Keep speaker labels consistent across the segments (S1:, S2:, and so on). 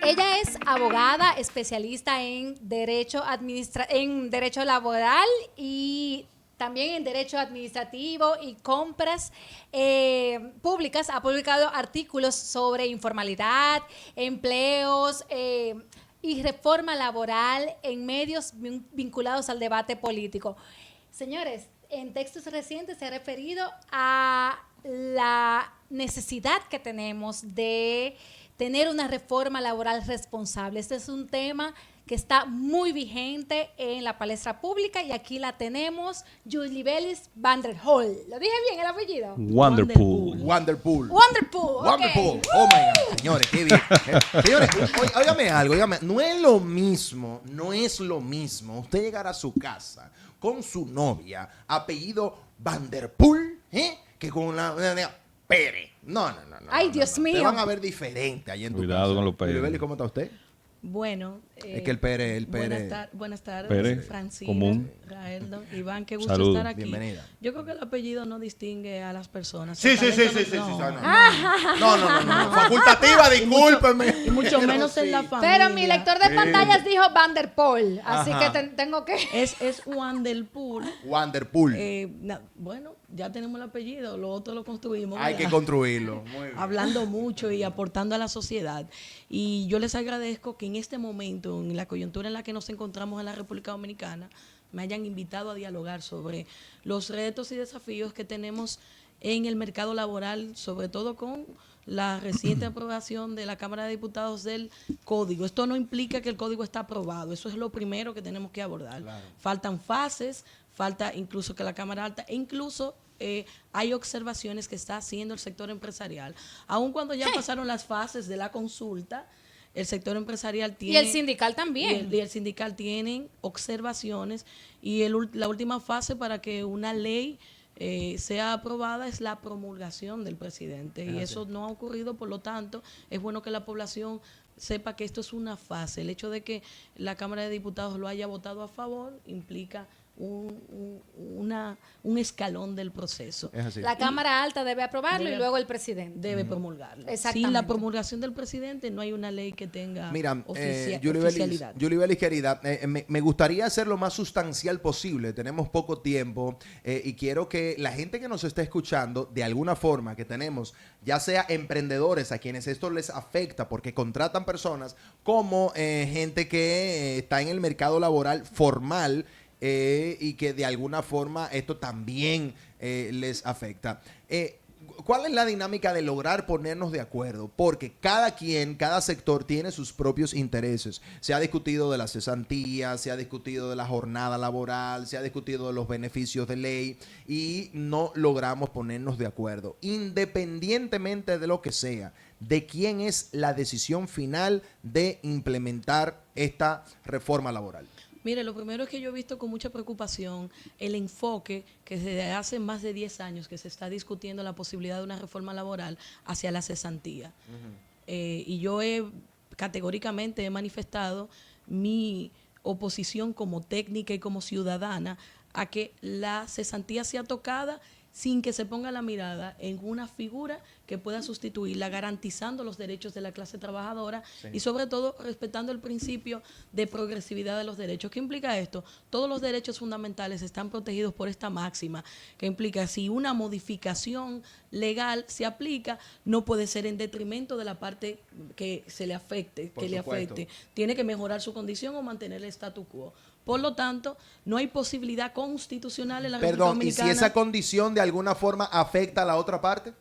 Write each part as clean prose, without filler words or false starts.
S1: Ella es abogada, especialista en en derecho laboral y también en derecho administrativo y compras públicas. Ha publicado artículos sobre informalidad, empleos y reforma laboral en medios vinculados al debate político. Señores, en textos recientes se ha referido a la necesidad que tenemos de tener una reforma laboral responsable. Este es un tema que está muy vigente en la palestra pública y aquí la tenemos, Julibelis van der Hol. ¿Lo dije bien el apellido?
S2: Wonderpool.
S3: Wonderpool.
S1: Wonderpool.
S3: Wonderpool.
S1: Okay.
S3: Oh my God. Señores, qué bien. Señores, óigame algo, óigame. No es lo mismo usted llegar a su casa con su novia, apellido Vanderpool, que con la Pérez. No.
S1: Ay,
S3: no,
S1: Dios
S3: no.
S1: mío.
S3: Te van a ver diferente allí en tu casa.
S2: Cuidado con los Pérez.
S3: Julibelis, ¿cómo está usted?
S4: Bueno,
S3: Es que el Pérez.
S4: buenas tardes,
S2: Pérez,
S4: Francina,
S2: común.
S4: Raeldo, Iván, qué gusto
S2: Salud.
S4: estar aquí.
S3: Bienvenida.
S4: Yo creo que el apellido no distingue a las personas.
S3: Sí.
S4: El talento
S3: No. Facultativa, discúlpeme.
S4: Y mucho
S3: Pero
S4: menos en la
S3: sí.
S4: familia.
S1: Pero mi lector de pantallas dijo Van der Poel, así
S3: Ajá.
S1: que tengo que...
S4: Es Wonderpool.
S3: Wonderpool.
S4: Bueno, ya tenemos el apellido, lo otro lo construimos.
S3: Hay que
S4: ¿verdad?
S3: construirlo. Muy bien.
S4: Hablando mucho y aportando a la sociedad. Y yo les agradezco que en este momento, en la coyuntura en la que nos encontramos en la República Dominicana, me hayan invitado a dialogar sobre los retos y desafíos que tenemos en el mercado laboral, sobre todo con la reciente aprobación de la Cámara de Diputados del Código. Esto no implica que el Código está aprobado, eso es lo primero que tenemos que abordar.
S3: Claro.
S4: Faltan fases, falta incluso que la Cámara Alta, e incluso hay observaciones que está haciendo el sector empresarial. Aun cuando ya pasaron las fases de la consulta, el sector empresarial tiene...
S1: Y el sindical también.
S4: Y el sindical tienen observaciones y la última fase para que una ley sea aprobada es la promulgación del presidente. Y eso no ha ocurrido, por lo tanto, es bueno que la población sepa que esto es una fase. El hecho de que la Cámara de Diputados lo haya votado a favor implica un escalón del proceso.
S3: Es así.
S1: La Cámara Alta debe aprobarlo y luego el presidente.
S4: Debe promulgarlo.
S1: Exactamente.
S4: Sin la promulgación del presidente no hay una ley que tenga
S3: Mira,
S4: oficialidad.
S3: Julibelis, querida, me gustaría hacer lo más sustancial posible. Tenemos poco tiempo y quiero que la gente que nos está escuchando, de alguna forma que tenemos, ya sea emprendedores a quienes esto les afecta porque contratan personas, como gente que está en el mercado laboral formal, y que de alguna forma esto también les afecta. ¿Cuál es la dinámica de lograr ponernos de acuerdo? Porque cada sector tiene sus propios intereses. Se ha discutido de la cesantía, se ha discutido de la jornada laboral, se ha discutido de los beneficios de ley y no logramos ponernos de acuerdo. Independientemente de lo que sea, ¿de quién es la decisión final de implementar esta reforma laboral?
S4: Mire, lo primero es que yo he visto con mucha preocupación el enfoque que desde hace más de 10 años que se está discutiendo la posibilidad de una reforma laboral hacia la cesantía. Y yo categóricamente he manifestado mi oposición como técnica y como ciudadana a que la cesantía sea tocada sin que se ponga la mirada en una figura que pueda sustituirla, garantizando los derechos de la clase trabajadora y sobre todo respetando el principio de progresividad de los derechos. ¿Qué implica esto? Todos los derechos fundamentales están protegidos por esta máxima, que implica si una modificación legal se aplica, no puede ser en detrimento de la parte que se le afecte,
S3: Por supuesto.
S4: Tiene que mejorar su condición o mantener el statu quo. Por lo tanto, no hay posibilidad constitucional en la República
S3: Perdón, ¿y
S4: Dominicana.
S3: si esa condición de alguna forma afecta a la otra parte?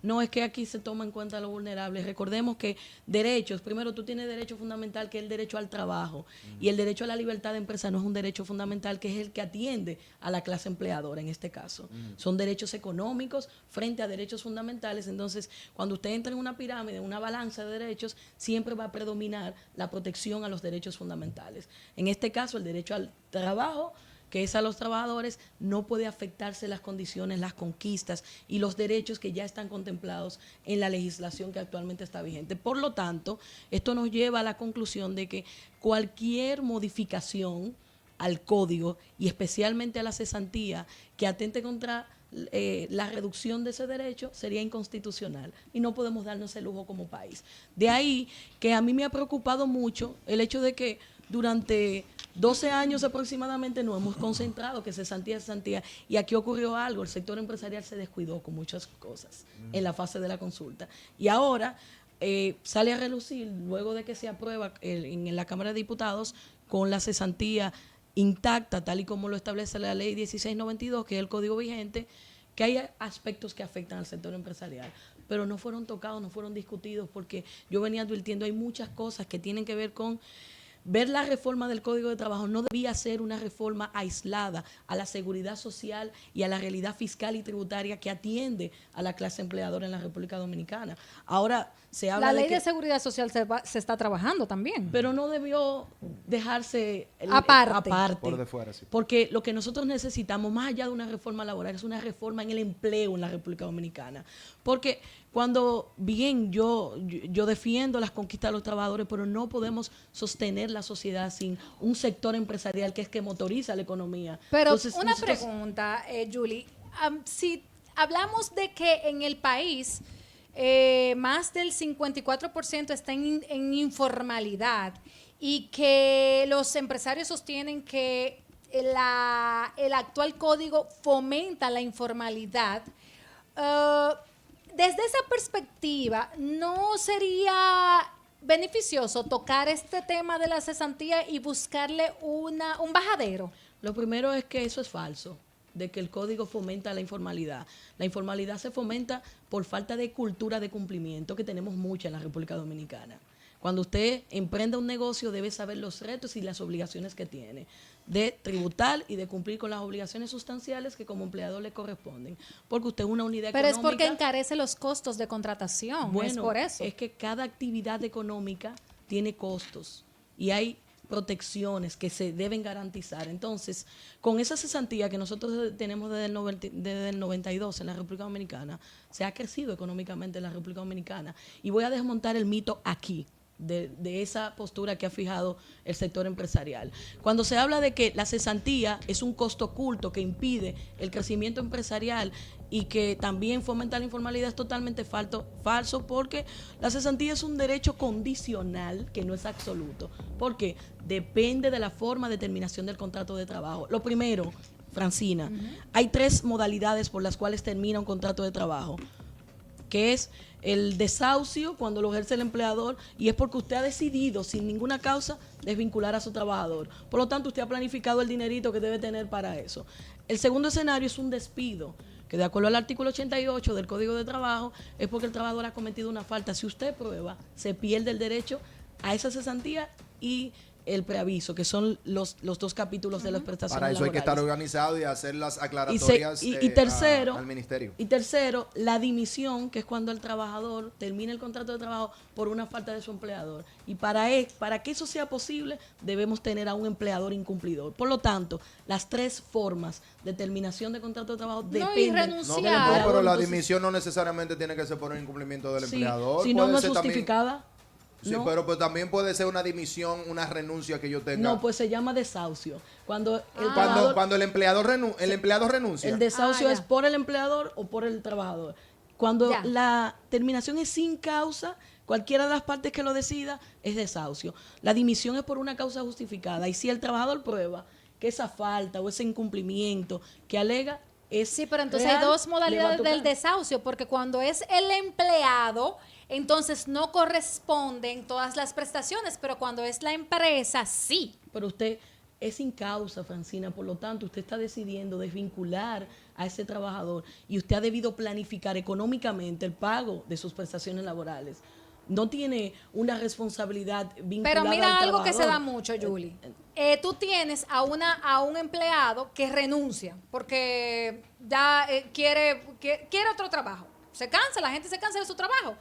S4: No, es que aquí se toma en cuenta lo vulnerable. Recordemos que derechos, primero tú tienes derecho fundamental que es el derecho al trabajo y el derecho a la libertad de empresa no es un derecho fundamental que es el que atiende a la clase empleadora en este caso. Son derechos económicos frente a derechos fundamentales. Entonces, cuando usted entra en una pirámide, una balanza de derechos, siempre va a predominar la protección a los derechos fundamentales. En este caso, el derecho al trabajo, que es a los trabajadores, no puede afectarse las condiciones, las conquistas y los derechos que ya están contemplados en la legislación que actualmente está vigente. Por lo tanto, esto nos lleva a la conclusión de que cualquier modificación al código y especialmente a la cesantía que atente contra la reducción de ese derecho sería inconstitucional y no podemos darnos el lujo como país. De ahí que a mí me ha preocupado mucho el hecho de que durante 12 años aproximadamente nos hemos concentrado que cesantía, y aquí ocurrió algo, el sector empresarial se descuidó con muchas cosas en la fase de la consulta. Y ahora sale a relucir, luego de que se aprueba en la Cámara de Diputados, con la cesantía intacta, tal y como lo establece la ley 1692, que es el código vigente, que hay aspectos que afectan al sector empresarial, pero no fueron tocados, no fueron discutidos, porque yo venía advirtiendo, hay muchas cosas que tienen que ver con ver la reforma del Código de Trabajo. No debía ser una reforma aislada a la seguridad social y a la realidad fiscal y tributaria que atiende a la clase empleadora en la República Dominicana. Ahora se habla
S1: La ley
S4: de que,
S1: de seguridad social se está trabajando también.
S4: pero no debió dejarse
S1: Aparte.
S3: Por de fuera, sí.
S4: porque lo que nosotros necesitamos, más allá de una reforma laboral, es una reforma en el empleo en la República Dominicana. Porque cuando bien yo defiendo las conquistas de los trabajadores, pero no podemos sostener la sociedad sin un sector empresarial que es que motoriza la economía.
S1: Pero
S4: Entonces,
S1: una
S4: nosotros-
S1: pregunta, Julie. Si hablamos de que en el país más del 54% está en informalidad y que los empresarios sostienen que el actual código fomenta la informalidad, desde esa perspectiva, ¿no sería beneficioso tocar este tema de la cesantía y buscarle un bajadero?
S4: Lo primero es que eso es falso, de que el código fomenta la informalidad. La informalidad se fomenta por falta de cultura de cumplimiento, que tenemos mucha en la República Dominicana. Cuando usted emprenda un negocio, debe saber los retos y las obligaciones que tiene, de tributar y de cumplir con las obligaciones sustanciales que como empleador le corresponden. Porque usted es una unidad
S1: Pero
S4: económica.
S1: es porque encarece los costos de contratación,
S4: Bueno,
S1: es por eso.
S4: es que cada actividad económica tiene costos y hay protecciones que se deben garantizar. Entonces, con esa cesantía que nosotros tenemos desde el 92 en la República Dominicana, se ha crecido económicamente en la República Dominicana. Y voy a desmontar el mito aquí, de esa postura que ha fijado el sector empresarial. Cuando se habla de que la cesantía es un costo oculto que impide el crecimiento empresarial y que también fomenta la informalidad, es totalmente falso, porque la cesantía es un derecho condicional que no es absoluto, porque depende de la forma de terminación del contrato de trabajo. Lo primero, Francina, hay 3 modalidades por las cuales termina un contrato de trabajo, que es el desahucio, cuando lo ejerce el empleador, y es porque usted ha decidido sin ninguna causa desvincular a su trabajador. Por lo tanto, usted ha planificado el dinerito que debe tener para eso. El segundo escenario es un despido, que de acuerdo al artículo 88 del Código de Trabajo, es porque el trabajador ha cometido una falta. Si usted prueba, se pierde el derecho a esa cesantía y el preaviso, que son los 2 capítulos de las prestaciones
S3: Para eso hay que estar
S4: laborales.
S3: organizado y hacer las aclaratorias
S4: Tercero,
S3: al ministerio.
S4: Y tercero, la dimisión, que es cuando el trabajador termina el contrato de trabajo por una falta de su empleador. Y para que eso sea posible, debemos tener a un empleador incumplidor. Por lo tanto, las 3 formas de terminación de contrato de trabajo
S1: y
S4: dependen
S1: renunciar.
S3: No,
S4: del empleador.
S3: pero la
S4: Entonces,
S3: dimisión no necesariamente tiene que ser por el incumplimiento del
S4: sí,
S3: empleador.
S4: si no,
S3: Puede
S4: no es
S3: ser también-
S4: justificada.
S3: Sí,
S4: no.
S3: pero pues también puede ser una dimisión, una renuncia que yo tenga.
S4: No, pues se llama desahucio. Cuando el
S3: cuando,
S4: trabajador,
S3: cuando el empleado renuncia.
S4: el desahucio
S1: ya.
S4: es por el empleador o por el trabajador. Cuando
S1: Ya.
S4: la terminación es sin causa, cualquiera de las partes que lo decida, es desahucio. La dimisión es por una causa justificada. Y si el trabajador prueba que esa falta o ese incumplimiento que alega es
S1: Sí, pero entonces
S4: real,
S1: hay 2
S4: le va a
S1: modalidades
S4: tocar.
S1: del desahucio, porque cuando es el empleado, entonces no corresponden todas las prestaciones, pero cuando es la empresa, sí.
S4: Pero usted es sin causa, Francina, por lo tanto, usted está decidiendo desvincular a ese trabajador y usted ha debido planificar económicamente el pago de sus prestaciones laborales. No tiene una responsabilidad vinculada
S1: Pero mira
S4: al
S1: algo que se da
S4: trabajador.
S1: mucho, Julie. Tú tienes a un empleado que renuncia porque ya quiere otro trabajo. Se cansa, la gente se cansa de su trabajo.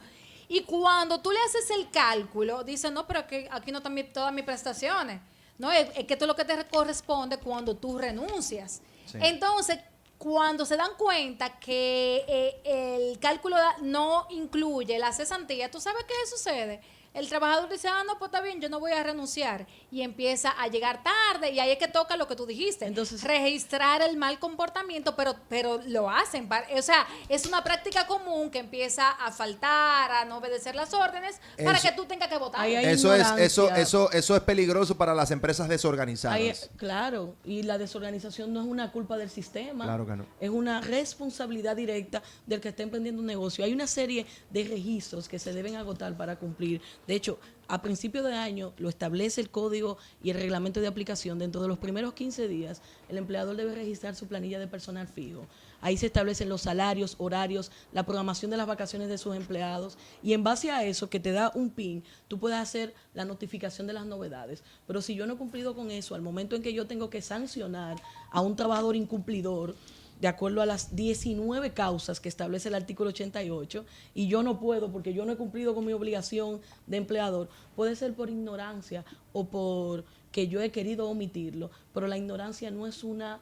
S1: Y cuando tú le haces el cálculo, dice, no, pero que aquí no están todas mis prestaciones. No, es que esto es lo que te corresponde cuando tú renuncias.
S3: Sí.
S1: Entonces, cuando se dan cuenta que el cálculo no incluye la cesantía, ¿tú sabes qué sucede? el trabajador dice, no, pues está bien, yo no voy a renunciar, y empieza a llegar tarde, y ahí es que toca lo que tú dijiste,
S4: Entonces,
S1: registrar el mal comportamiento, pero lo hacen, o sea, es una práctica común que empieza a faltar, a no obedecer las órdenes, para
S3: Eso-
S1: que tú tengas que votar.
S4: Ahí hay
S3: Eso
S4: ignorancia.
S3: eso es peligroso para las empresas desorganizadas.
S4: Claro, y la desorganización no es una culpa del sistema,
S3: Claro que no.
S4: es una responsabilidad directa del que está emprendiendo un negocio. Hay una serie de registros que se deben agotar para cumplir. De hecho, a principio de año lo establece el código y el reglamento de aplicación. Dentro de los primeros 15 días, el empleador debe registrar su planilla de personal fijo. Ahí se establecen los salarios, horarios, la programación de las vacaciones de sus empleados, y en base a eso, que te da un PIN, tú puedes hacer la notificación de las novedades. Pero si yo no he cumplido con eso, al momento en que yo tengo que sancionar a un trabajador incumplidor, de acuerdo a las 19 causas que establece el artículo 88, y yo no puedo porque yo no he cumplido con mi obligación de empleador, puede ser por ignorancia o por que yo he querido omitirlo, pero la ignorancia no es una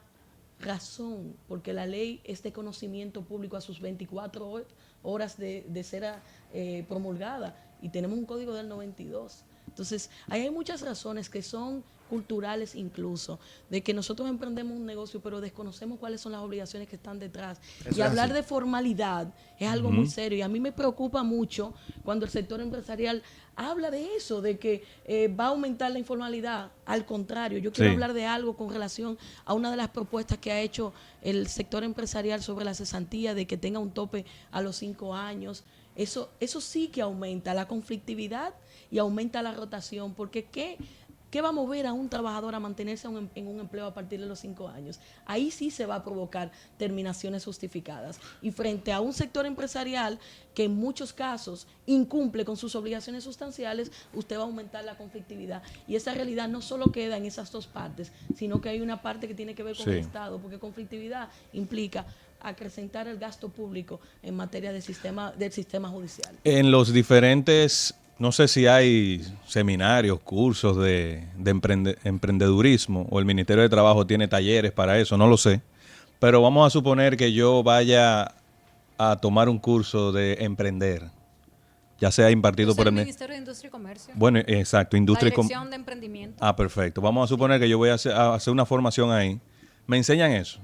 S4: razón, porque la ley es de conocimiento público a sus 24 horas de ser promulgada, y tenemos un código del 92. Entonces, ahí hay muchas razones que son culturales incluso, de que nosotros emprendemos un negocio pero desconocemos cuáles son las obligaciones que están detrás.
S3: Eso
S4: Y
S3: es
S4: hablar
S3: así.
S4: de formalidad es algo muy serio, y a mí me preocupa mucho cuando el sector empresarial habla de eso, de que va a aumentar la informalidad. Al contrario, yo quiero
S2: Sí.
S4: hablar de algo con relación a una de las propuestas que ha hecho el sector empresarial sobre la cesantía, de que tenga un tope a los 5 años. Eso sí que aumenta la conflictividad y aumenta la rotación, porque ¿qué va a mover a un trabajador a mantenerse en un empleo a partir de los 5 años? Ahí sí se va a provocar terminaciones justificadas. Y frente a un sector empresarial que en muchos casos incumple con sus obligaciones sustanciales, usted va a aumentar la conflictividad. Y esa realidad no solo queda en esas dos partes, sino que hay una parte que tiene que ver con
S2: Sí.
S4: el Estado, porque conflictividad implica acrecentar el gasto público en materia del sistema judicial.
S2: En los diferentes, no sé si hay seminarios, cursos de emprendedurismo, o el Ministerio de Trabajo tiene talleres para eso, no lo sé. Pero vamos a suponer que yo vaya a tomar un curso de emprender, ya sea impartido
S1: Es
S2: por
S1: el
S2: el...
S1: Ministerio de Industria y Comercio.
S2: Bueno, exacto,
S1: La
S2: industria y
S1: Dirección de Emprendimiento.
S2: Ah, perfecto. Vamos a suponer que yo voy a hacer una formación ahí. ¿Me enseñan eso?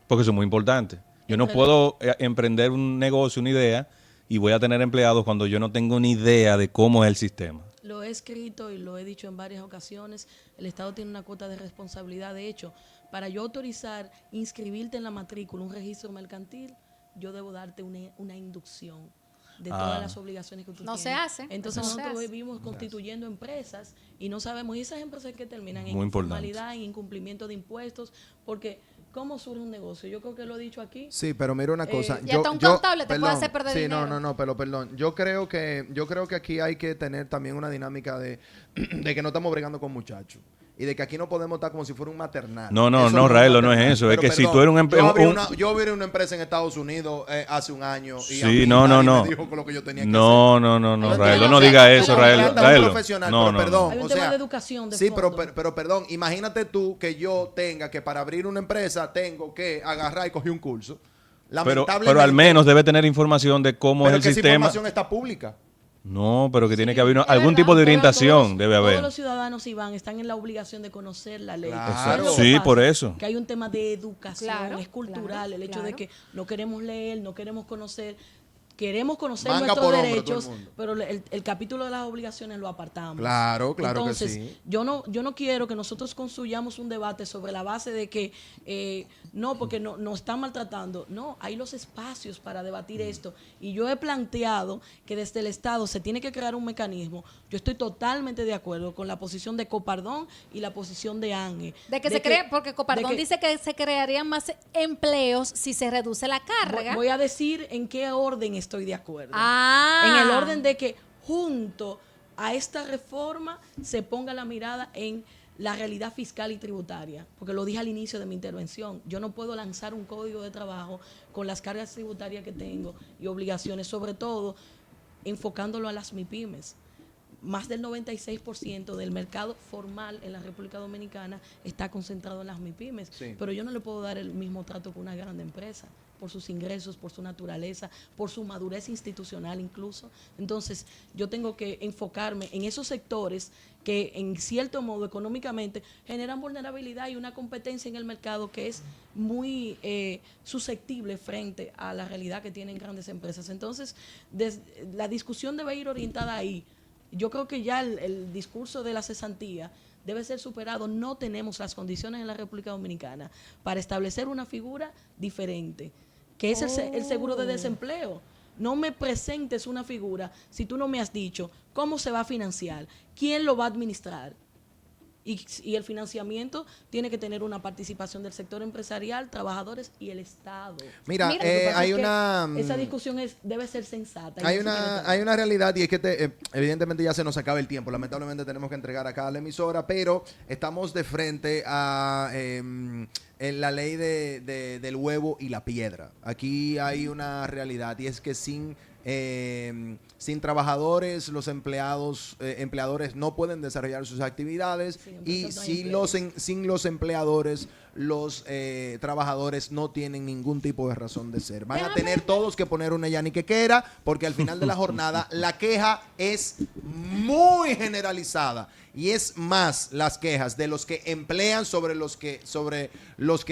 S2: Porque eso es muy importante. Yo no puedo emprender un negocio, una idea, y voy a tener empleados cuando yo no tengo ni idea de cómo es el sistema.
S4: Lo he escrito y lo he dicho en varias ocasiones, el Estado tiene una cuota de responsabilidad. De hecho, para yo autorizar inscribirte en la matrícula, un registro mercantil, yo debo darte una inducción de todas las obligaciones que tú
S1: No
S4: tienes.
S1: se hace,
S4: Entonces
S1: eso no se
S4: nosotros
S1: hace.
S4: vivimos constituyendo empresas y no sabemos, y esas empresas que terminan en
S2: Muy importante.
S4: informalidad, en incumplimiento de impuestos, porque ¿cómo surge un negocio? Yo creo que lo he dicho aquí.
S3: Sí, pero mira una cosa.
S1: y hasta un contable te puede hacer perder
S3: sí,
S1: dinero.
S3: No, pero perdón. Yo creo que aquí hay que tener también una dinámica de que no estamos bregando con muchachos. Y de que aquí no podemos estar como si fuera un maternal.
S2: No,
S3: Eso
S2: no,
S3: es
S2: Raelo, no
S3: maternal.
S2: es eso. Es
S3: Pero
S2: que si tú eres
S3: yo abrí una empresa en Estados Unidos hace un año. Y a
S2: Sí,
S3: mí
S2: no,
S3: nadie
S2: no.
S3: me dijo con lo que yo tenía que
S2: No,
S3: hacer.
S2: no,
S3: Yo
S2: Raelo,
S3: entiendo,
S2: no
S3: o sea,
S2: diga eso,
S3: me
S2: Raelo.
S3: encanta un
S2: Raelo.
S3: profesional,
S2: No,
S3: pero
S2: no,
S3: perdón.
S4: Hay un
S3: O
S4: tema
S3: sea,
S4: de educación de
S3: sí,
S4: fondo.
S3: pero perdón. Imagínate tú que yo tenga que para abrir una empresa tengo que agarrar y coger un curso.
S2: Pero al menos debe tener información de cómo
S3: pero
S2: es
S3: que
S2: el
S3: esa
S2: sistema.
S3: información está pública.
S2: No, pero que tiene
S4: Sí,
S2: que haber
S1: es
S2: algún
S1: verdad.
S2: tipo de
S4: Todos
S2: orientación, debe
S4: Todos
S2: haber.
S4: los ciudadanos, Iván, están en la obligación de conocer la ley.
S3: Claro.
S4: ¿Qué es lo que
S2: Sí,
S4: pasa?
S2: por eso.
S4: Que hay un tema de educación,
S1: Claro,
S4: es cultural,
S1: claro,
S4: el hecho de
S1: claro.
S4: que no queremos leer, no queremos conocer. Queremos conocer
S3: Manga
S4: nuestros
S3: por hombro,
S4: derechos,
S3: todo el mundo.
S4: pero el capítulo de las obligaciones lo apartamos.
S3: Claro que
S4: Entonces,
S3: sí.
S4: yo no quiero que nosotros construyamos un debate sobre la base de que no, porque nos están maltratando. No, hay los espacios para debatir esto. Y yo he planteado que desde el Estado se tiene que crear un mecanismo. Yo estoy totalmente de acuerdo con la posición de Copardón y la posición de ANGE.
S1: De que se cree, porque Copardón dice que se crearían más empleos si se reduce la carga.
S4: Voy a decir en qué orden estoy de acuerdo.
S1: Ah.
S4: En el orden de que junto a esta reforma se ponga la mirada en la realidad fiscal y tributaria, porque lo dije al inicio de mi intervención, yo no puedo lanzar un código de trabajo con las cargas tributarias que tengo y obligaciones, sobre todo enfocándolo a las MIPYMES. más del 96% del mercado formal en la República Dominicana está concentrado en las MIPYMES.
S3: Sí.
S4: Pero yo no le puedo dar el mismo trato que una gran empresa, por sus ingresos, por su naturaleza, por su madurez institucional incluso. Entonces, yo tengo que enfocarme en esos sectores que en cierto modo económicamente generan vulnerabilidad y una competencia en el mercado que es muy susceptible frente a la realidad que tienen grandes empresas. Entonces, la discusión debe ir orientada ahí. Yo creo que ya el discurso de la cesantía debe ser superado. No tenemos las condiciones en la República Dominicana para establecer una figura diferente, que es el seguro de desempleo. No me presentes una figura si tú no me has dicho cómo se va a financiar, quién lo va a administrar. Y el financiamiento tiene que tener una participación del sector empresarial, trabajadores y el Estado.
S3: Mira,
S4: Lo que pasa
S3: hay
S4: es que
S3: una...
S4: esa discusión debe ser sensata.
S3: Hay una realidad y es que evidentemente ya se nos acaba el tiempo. Lamentablemente tenemos que entregar acá a la emisora, pero estamos de frente a en la ley del huevo y la piedra. Aquí hay una realidad y es que sin trabajadores, los empleadores no pueden desarrollar sus actividades y sin los empleadores, los trabajadores no tienen ningún tipo de razón de ser. Van a tener todos que poner una yaniquequera porque al final de la jornada la queja es muy generalizada y es más las quejas de los que emplean sobre los que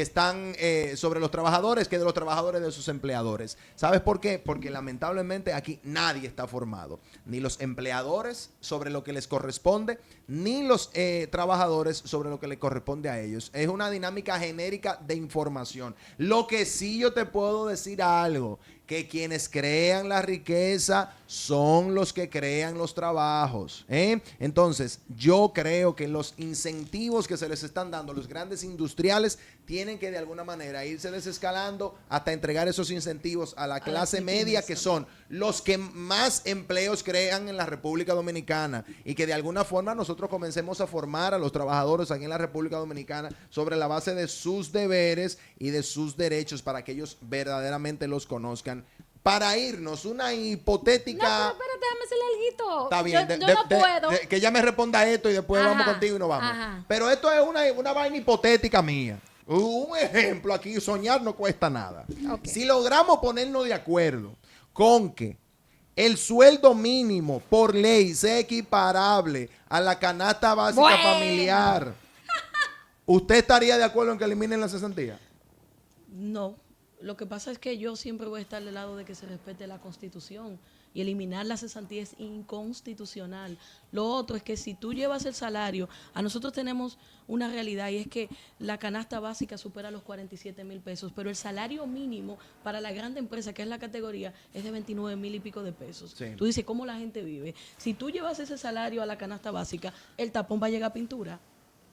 S3: están sobre los trabajadores que de los trabajadores de sus empleadores. ¿Sabes por qué? Porque lamentablemente aquí nadie está formado, ni los empleadores sobre lo que les corresponde, ni los trabajadores sobre lo que les corresponde a ellos. Es una dinámica genérica de información. Lo que sí yo te puedo decir algo, que quienes crean la riqueza son los que crean los trabajos. Entonces, yo creo que los incentivos que se les están dando a los grandes industriales tienen que de alguna manera irse desescalando hasta entregar esos incentivos a la clase media, que son los que más empleos crean en la República Dominicana, y que de alguna forma nosotros comencemos a formar a los trabajadores aquí en la República Dominicana sobre la base de sus deberes y de sus derechos para que ellos verdaderamente los conozcan. Para irnos, una hipotética...
S1: No, pero espérate, déjame hacerle alguito.
S3: Está bien,
S1: Yo no puedo.
S3: que ella me responda esto y después vamos contigo y nos vamos.
S1: Ajá.
S3: Pero esto es una vaina hipotética mía. Un ejemplo aquí, soñar no cuesta nada.
S1: Okay.
S3: Si logramos ponernos de acuerdo con que el sueldo mínimo por ley sea equiparable a la canasta básica familiar, ¿usted estaría de acuerdo en que eliminen la cesantía?
S4: No, lo que pasa es que yo siempre voy a estar del lado de que se respete la Constitución, y eliminar la cesantía es inconstitucional. Lo otro es que si tú llevas el salario, a nosotros tenemos una realidad y es que la canasta básica supera los 47,000 pesos, pero el salario mínimo para la grande empresa, que es la categoría, es de 29,000 y pico de pesos.
S3: Sí.
S4: Tú dices, ¿cómo la gente vive? Si tú llevas ese salario a la canasta básica, el tapón va a llegar a pintura.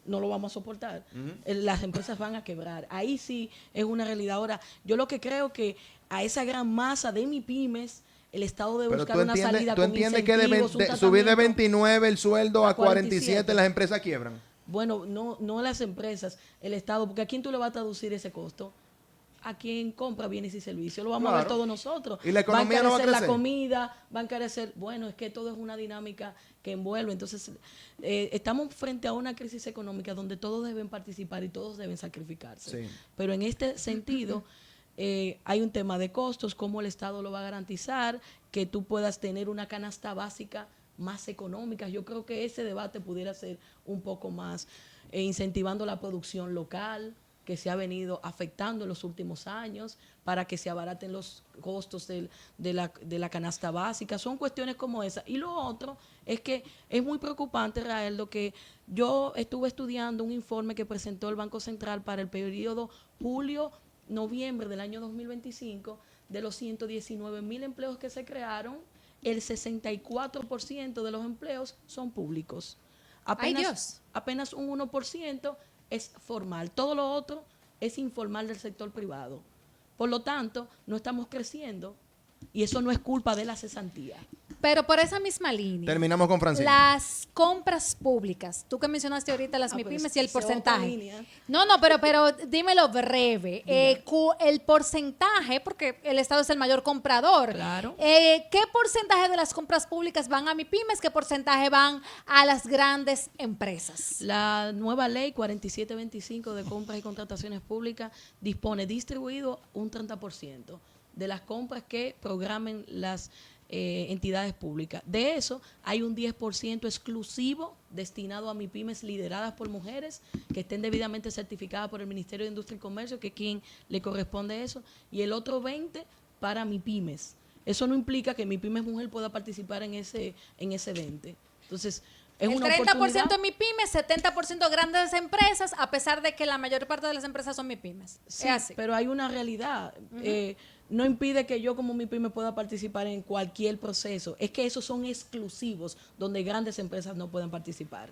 S4: No lo vamos a soportar. Las empresas van a quebrar. Ahí sí es una realidad. Ahora, yo lo que creo que a esa gran masa de MIPYMES, el Estado debe buscar una salida con
S3: entiendes que
S4: incentivos,
S3: subir de 29 el sueldo a 47 las empresas quiebran?
S4: Bueno, no las empresas, el Estado, porque ¿a quién tú le vas a traducir ese costo? A quien compra bienes y servicios. Lo vamos a ver todos nosotros.
S3: Y la economía no va a crecer.
S4: La comida, va a encarecer. Bueno, es que todo es una dinámica que envuelve. Entonces, estamos frente a una crisis económica donde todos deben participar y todos deben sacrificarse.
S3: Sí.
S4: Pero en este sentido, hay un tema de costos, cómo el Estado lo va a garantizar, que tú puedas tener una canasta básica más económica. Yo creo que ese debate pudiera ser un poco más incentivando la producción local, que se ha venido afectando en los últimos años, para que se abaraten los costos de la canasta básica. Son cuestiones como esa. Y lo otro es que es muy preocupante, Rael, lo que yo estuve estudiando un informe que presentó el Banco Central para el periodo julio-noviembre del año 2025, de los 119,000 empleos que se crearon, el 64% de los empleos son públicos. Apenas un 1% es formal. Todo lo otro es informal del sector privado. Por lo tanto, no estamos creciendo y eso no es culpa de la cesantía.
S1: Pero por esa misma línea.
S3: Terminamos con Francina.
S1: Las compras públicas. Tú que mencionaste ahorita las
S4: pero
S1: MIPYMES y el
S4: esa otra
S1: porcentaje.
S4: línea.
S1: No, pero dímelo breve. El porcentaje, porque el Estado es el mayor comprador.
S4: Claro.
S1: ¿Qué porcentaje de las compras públicas van a MIPYMES? ¿Qué porcentaje van a las grandes empresas?
S4: La nueva ley 4725 de compras y contrataciones públicas dispone distribuido un 30% de las compras que programen las entidades públicas. De eso hay un 10% exclusivo destinado a MIPYMES lideradas por mujeres que estén debidamente certificadas por el Ministerio de Industria y Comercio, que es quien le corresponde eso, y el otro 20% para MIPYMES. Eso no implica que MIPYMES mujer pueda participar en ese 20%. Entonces, es
S1: El
S4: una
S1: 30%
S4: oportunidad.
S1: MIPYMES, 70% grandes empresas, a pesar de que la mayor parte de las empresas son MIPYMES.
S4: Sí,
S1: es así.
S4: pero hay una realidad. No impide que yo como MIPYME pueda participar en cualquier proceso. Es que esos son exclusivos, donde grandes empresas no pueden participar.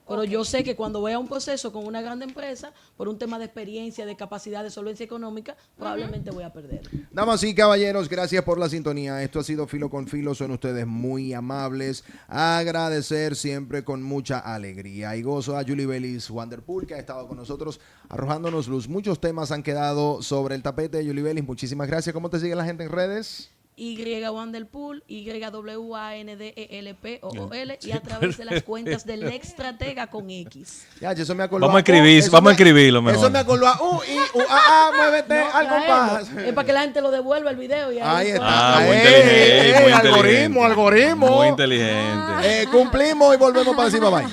S4: Pero yo sé que cuando voy a un proceso con una gran empresa, por un tema de experiencia, de capacidad, de solvencia económica, probablemente voy a perder.
S3: Damas y caballeros, gracias por la sintonía. Esto ha sido Filo con Filo. Son ustedes muy amables. Agradecer siempre con mucha alegría y gozo a Julie Bellis Wanderpool, que ha estado con nosotros arrojándonos luz. Muchos temas han quedado sobre el tapete. Julie Bellis, muchísimas gracias. ¿Cómo te sigue la gente en redes?
S4: Y Wanderpool, YWANDELPOOL, y a través de las cuentas del Extratega con X.
S3: Ya, eso me acordó.
S2: Vamos a escribirlo mejor.
S3: Eso me acordó a muévete al compás.
S4: Es para que la gente lo devuelva el video. Y
S3: Ahí está.
S2: Ah, muy inteligente, muy inteligente.
S3: Algoritmo.
S2: Muy inteligente.
S3: Cumplimos y volvemos para decir bye bye.